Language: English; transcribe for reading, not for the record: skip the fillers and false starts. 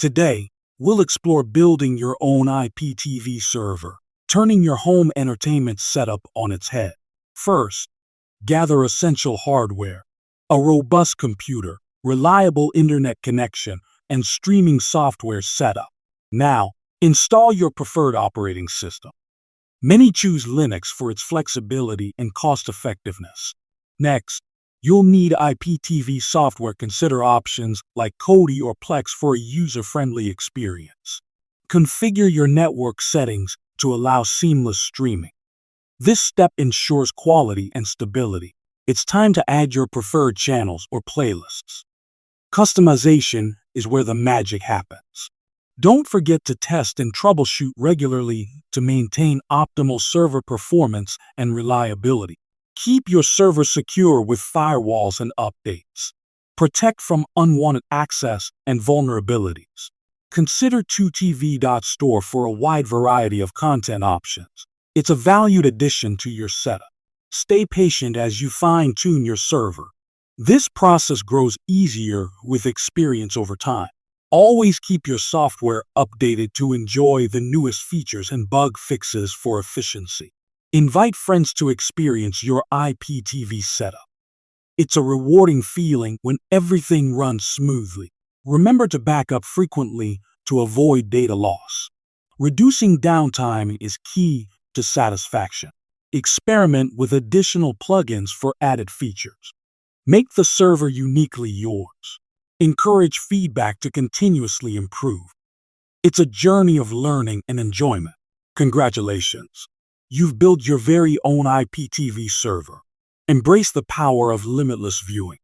Today, we'll explore building your own IPTV server, turning your home entertainment setup on its head. First, gather essential hardware: a robust computer, reliable internet connection, and streaming software setup. Now, install your preferred operating system. Many choose Linux for its flexibility and cost-effectiveness. Next, you'll need IPTV software. Consider options like Kodi or Plex for a user-friendly experience. Configure your network settings to allow seamless streaming. This step ensures quality and stability. It's time to add your preferred channels or playlists. Customization is where the magic happens. Don't forget to test and troubleshoot regularly to maintain optimal server performance and reliability. Keep your server secure with firewalls and updates. Protect from unwanted access and vulnerabilities. Consider 2TV.store for a wide variety of content options. It's a valued addition to your setup. Stay patient as you fine-tune your server. This process grows easier with experience over time. Always keep your software updated to enjoy the newest features and bug fixes for efficiency. Invite friends to experience your IPTV setup. It's a rewarding feeling when everything runs smoothly. Remember to back up frequently to avoid data loss. Reducing downtime is key to satisfaction. Experiment with additional plugins for added features. Make the server uniquely yours. Encourage feedback to continuously improve. It's a journey of learning and enjoyment. Congratulations! You've built your very own IPTV server. Embrace the power of limitless viewing.